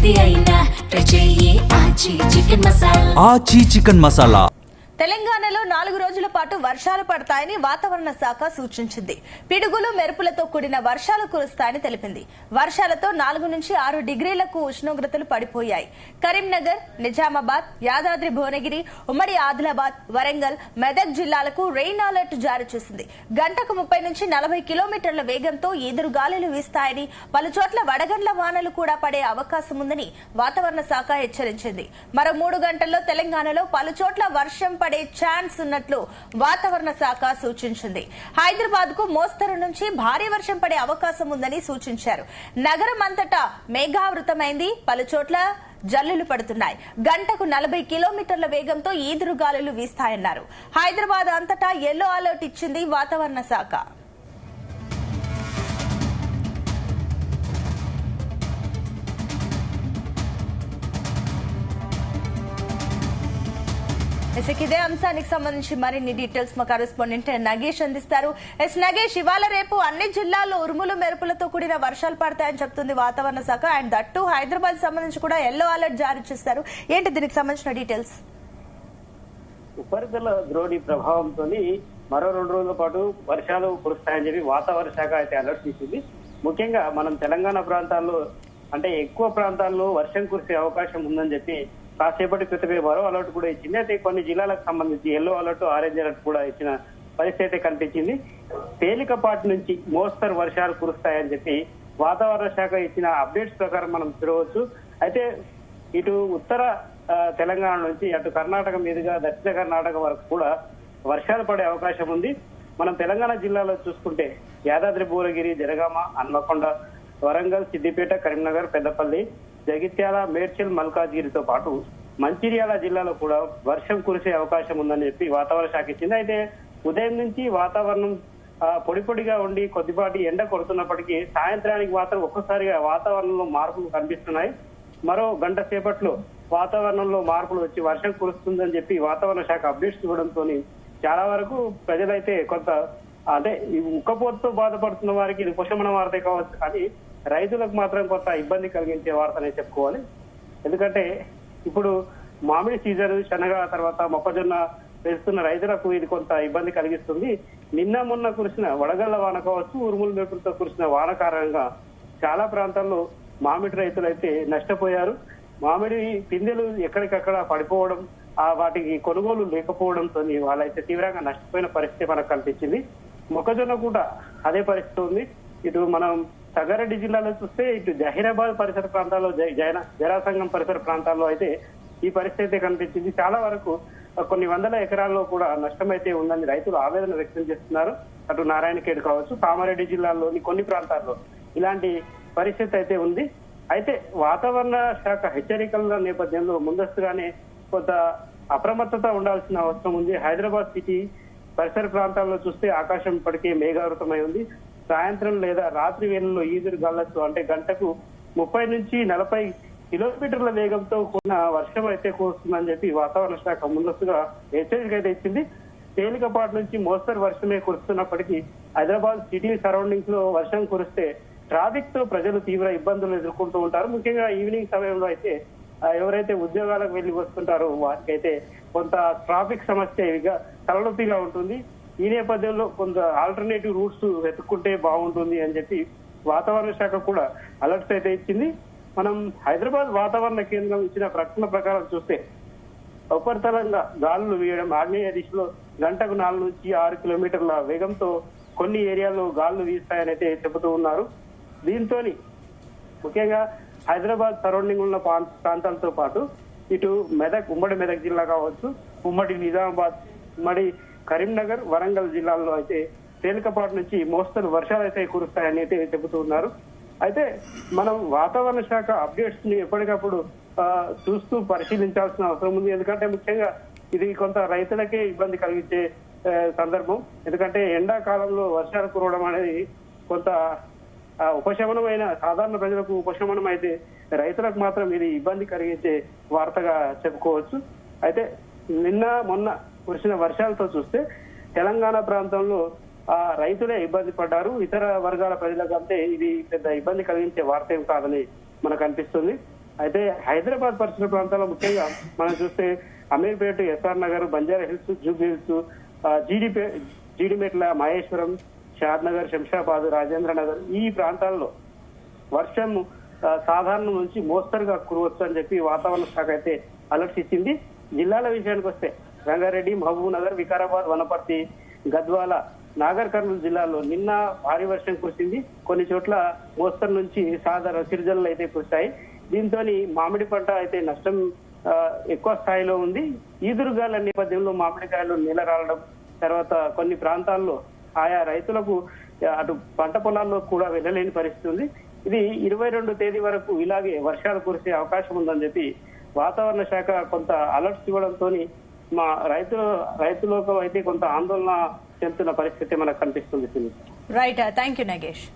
ఏది అయినా ట్రై చెయ్యి ఆచి చికెన్ మసాలా. తెలంగాణలో 4 రోజుల పాటు వర్షాలు పడతాయని వాతావరణ శాఖ సూచించింది. పిడుగులు మెరుపులతో కూడిన వర్షాలు కురుస్తాయని తెలిపింది. వర్షాలతో 4 నుంచి 6 డిగ్రీలకు ఉష్ణోగ్రతలు పడిపోయాయి. కరీంనగర్, నిజామాబాద్, యాదాద్రి భువనగిరి, ఉమ్మడి ఆదిలాబాద్, వరంగల్, మెదక్ జిల్లాలకు రెయిన్ అలర్ట్ జారీ చేసింది. గంటకు 30 నుంచి 40 కిలోమీటర్ల వేగంతో ఈదురు గాలులు వీస్తాయని, పలుచోట్ల వడగండ్ల వానలు కూడా పడే అవకాశం ఉందని వాతావరణ శాఖ హెచ్చరించింది. మరో 3 గంటల్లో తెలంగాణలో పలుచోట్ల వర్షం పడే ఛాన్స్ ఉన్నట్లు వాతావరణ శాఖ సూచించింది. హైదరాబాద్ కు మోస్తరు నుంచి భారీ వర్షం పడే అవకాశం ఉందని సూచించారు. నగరం అంతటా మేఘావృతమైంది. పలుచోట్ల జల్లులు పడుతున్నాయి. గంటకు 40 కిలోమీటర్ల వేగంతో ఈదురుగాలులు వీస్తాయన్నారు. హైదరాబాద్ అంతటా యెల్లో అలర్ట్ ఇచ్చింది వాతావరణ శాఖ. ఇదే అంశానికి సంబంధించి మరిన్ని డీటెయిల్స్ మా కరెస్పాండెంట్ నగేష్ అందిస్తారు. నగేష్, ఇవాళ రేపు అన్ని జిల్లాల్లో ఉరుములు మెరుపులతో కూడిన వర్షాలు పడతాయని చెప్తుంది వాతావరణ శాఖ. అండ్ దట్టు హైదరాబాద్ సంబంధించి కూడా యెల్లో అలర్ట్ జారీ చేస్తారు. ఏంటి దీనికి సంబంధించిన డీటెయిల్స్? ఉపరితల ద్రోణి ప్రభావంతో మరో 2 రోజుల పాటు వర్షాలు కురుస్తాయని చెప్పి వాతావరణ శాఖ అయితే అలర్ట్ ఇచ్చింది. ముఖ్యంగా మనం తెలంగాణ ప్రాంతాల్లో అంటే ఎక్కువ ప్రాంతాల్లో వర్షం కురిసే అవకాశం ఉందని చెప్పి కాసేపటి క్రితమే మరో అలర్ట్ కూడా ఇచ్చింది. అయితే కొన్ని జిల్లాలకు సంబంధించి యెల్లో అలర్ట్, ఆరెంజ్ అలర్ట్ కూడా ఇచ్చిన పరిస్థితి కనిపించింది. తేలికపాటి నుంచి మోస్తరు వర్షాలు కురుస్తాయని చెప్పి వాతావరణ శాఖ ఇచ్చిన అప్డేట్స్ ప్రకారం మనం చూడవచ్చు. అయితే ఇటు ఉత్తర తెలంగాణ నుంచి అటు కర్ణాటక మీదుగా దక్షిణ కర్ణాటక వరకు కూడా వర్షాలు పడే అవకాశం ఉంది. మనం తెలంగాణ జిల్లాలో చూసుకుంటే యాదాద్రి భువనగిరి, జనగామ, హన్మకొండ, వరంగల్, సిద్దిపేట, కరీంనగర్, పెద్దపల్లి, జగిత్యాల, మేడ్చల్, మల్కాజ్గిరితో పాటు మంచిర్యాల జిల్లాలో కూడా వర్షం కురిసే అవకాశం ఉందని చెప్పి వాతావరణ శాఖ ఇచ్చింది. అయితే ఉదయం నుంచి వాతావరణం పొడి పొడిగా ఉండి కొద్దిపాటి ఎండ కొడుతున్నప్పటికీ సాయంత్రానికి మాత్రం ఒక్కసారిగా వాతావరణంలో మార్పులు కనిపిస్తున్నాయి. మరో గంట సేపట్లో వాతావరణంలో మార్పులు వచ్చి వర్షం కురుస్తుందని చెప్పి వాతావరణ శాఖ అప్డేట్స్ ఇవ్వడంతో చాలా వరకు ప్రజలైతే కొంత అంటే ఉక్కపోతతో బాధపడుతున్న వారికి ఇది ఉపశమన వార్తే కావచ్చు, కానీ రైతులకు మాత్రం కొంత ఇబ్బంది కలిగించే వార్తనే చెప్పుకోవాలి. ఎందుకంటే ఇప్పుడు మామిడి సీజన్, శనగ తర్వాత మొక్కజొన్న వేస్తున్న రైతులకు ఇది కొంత ఇబ్బంది కలిగిస్తుంది. నిన్న మొన్న కురిసిన వడగళ్ల వాన కావచ్చు, ఉరుముల మెరుపులతో కురిసిన వాన కారణంగా చాలా ప్రాంతాల్లో మామిడి రైతులు అయితే నష్టపోయారు. మామిడి పిందెలు ఎక్కడికక్కడ పడిపోవడం, వాటికి కొనుగోలు లేకపోవడంతో వాళ్ళైతే తీవ్రంగా నష్టపోయిన పరిస్థితి మనకు కనిపించింది. మొక్కజొన్న కూడా అదే పరిస్థితి ఉంది. ఇటు మనం సంగారెడ్డి జిల్లాలో చూస్తే ఇటు జహీరాబాద్ పరిసర ప్రాంతాల్లో, జరాసంగం పరిసర ప్రాంతాల్లో అయితే ఈ పరిస్థితి కనిపించింది. చాలా వరకు కొన్ని వందల ఎకరాల్లో కూడా నష్టం అయితే ఉందని రైతులు ఆవేదన వ్యక్తం చేస్తున్నారు. అటు నారాయణఖేడ్ కావచ్చు, కామారెడ్డి జిల్లాలోని కొన్ని ప్రాంతాల్లో ఇలాంటి పరిస్థితి అయితే ఉంది. అయితే వాతావరణ శాఖ హెచ్చరికల నేపథ్యంలో ముందస్తుగానే కొంత అప్రమత్తత ఉండాల్సిన అవసరం ఉంది. హైదరాబాద్ సిటీ పరిసర ప్రాంతాల్లో చూస్తే ఆకాశం ఇప్పటికే మేఘావృతమై ఉంది. సాయంత్రం లేదా రాత్రి వేళల్లో ఈదురు గాలులతో అంటే గంటకు 30 నుంచి 40 కిలోమీటర్ల వేగంతో కూడిన వర్షం అయితే కురుస్తుందని చెప్పి వాతావరణ శాఖ ముందస్తుగా హెచ్చరిక అయితే ఇచ్చింది. తేలికపాటి నుంచి మోస్తరు వర్షమే కురుస్తున్నప్పటికీ హైదరాబాద్ సిటీ సరౌండింగ్స్ లో వర్షం కురిస్తే ట్రాఫిక్ తో ప్రజలు తీవ్ర ఇబ్బందులు ఎదుర్కొంటూ ఉంటారు. ముఖ్యంగా ఈవినింగ్ సమయంలో అయితే ఎవరైతే ఉద్యోగాలకు వెళ్లి వస్తుంటారో వారికైతే కొంత ట్రాఫిక్ సమస్య తలనొప్పిగా ఉంటుంది. ఈ నేపథ్యంలో కొంత ఆల్టర్నేటివ్ రూట్స్ వెతుక్కుంటే బాగుంటుంది అని చెప్పి వాతావరణ శాఖ కూడా అలర్ట్స్ అయితే ఇచ్చింది. మనం హైదరాబాద్ వాతావరణ కేంద్రం ఇచ్చిన ప్రకటన ప్రకారం చూస్తే ఉపరితలంగా గాలులు వీయడం, ఆగ్నేయ దిశలో గంటకు 4 నుంచి 6 కిలోమీటర్ల వేగంతో కొన్ని ఏరియాల్లో గాలులు వీస్తాయని అయితే చెబుతూ ఉన్నారు. దీంతో ముఖ్యంగా హైదరాబాద్ సరౌండింగ్ ఉన్న ప్రాంతాలతో పాటు ఇటు మెదక్, ఉమ్మడి మెదక్ జిల్లా కావచ్చు, ఉమ్మడి నిజామాబాద్, ఉమ్మడి కరీంనగర్, వరంగల్ జిల్లాల్లో అయితే తేలికపాటి నుంచి మోస్తరు వర్షాలు అయితే కురుస్తాయని అయితే చెబుతూ ఉన్నారు. అయితే మనం వాతావరణ శాఖ అప్డేట్స్ ని ఎప్పటికప్పుడు చూస్తూ పరిశీలించాల్సిన అవసరం ఉంది. ఎందుకంటే ముఖ్యంగా ఇది కొంత రైతులకే ఇబ్బంది కలిగించే సందర్భం. ఎందుకంటే ఎండాకాలంలో వర్షాలు కురవడం అనేది కొంత ఉపశమనమైన సాధారణ ప్రజలకు ఉపశమనం అయితే రైతులకు మాత్రం ఇది ఇబ్బంది కలిగించే వార్తగా చెప్పుకోవచ్చు. అయితే నిన్న మొన్న కురిసిన వర్షాలతో చూస్తే తెలంగాణ ప్రాంతంలో రైతులే ఇబ్బంది పడ్డారు. ఇతర వర్గాల ప్రజలకు అంటే ఇది పెద్ద ఇబ్బంది కలిగించే వార్త ఏం కాదని మనకు అనిపిస్తుంది. అయితే హైదరాబాద్ పరిసర ప్రాంతాల్లో ముఖ్యంగా మనం చూస్తే Ameerpet, S R Nagar, Banjara Hills, Jubilee Hills, Jeedimetla, Maheshwaram, Shad Nagar, Shamshabad, Rajendra Nagar ఈ ప్రాంతాల్లో వర్షం సాధారణం నుంచి మోస్తరుగా కురవచ్చు అని చెప్పి వాతావరణ శాఖ అయితే అలర్ట్స్ ఇచ్చింది. జిల్లాల విషయానికి వస్తే రంగారెడ్డి, మహబూబ్ నగర్, వికారాబాద్, వనపర్తి, గద్వాల, నాగర్ కర్నూలు జిల్లాల్లో నిన్న భారీ వర్షం కురిసింది. కొన్ని చోట్ల మోస్తరు నుంచి సాధారణ చిరుజల్లు అయితే కురిశాయి. దీంతో మామిడి పంట అయితే నష్టం ఎక్కువ స్థాయిలో ఉంది. ఈదురుగాల నేపథ్యంలో మామిడికాయలు నీలరాలడం, తర్వాత కొన్ని ప్రాంతాల్లో ఆయా రైతులకు అటు పంట పొలాల్లో కూడా వెళ్ళలేని పరిస్థితి ఉంది. ఇది 22 తేదీ వరకు ఇలాగే వర్షాలు కురిసే అవకాశం ఉందని చెప్పి వాతావరణ శాఖ కొంత అలర్ట్స్ ఇవ్వడంతో మా రైతులకు అయితే కొంత ఆందోళన చెందుతున్న పరిస్థితి మనకు కనిపిస్తుంది. Right, thank you Nagesh.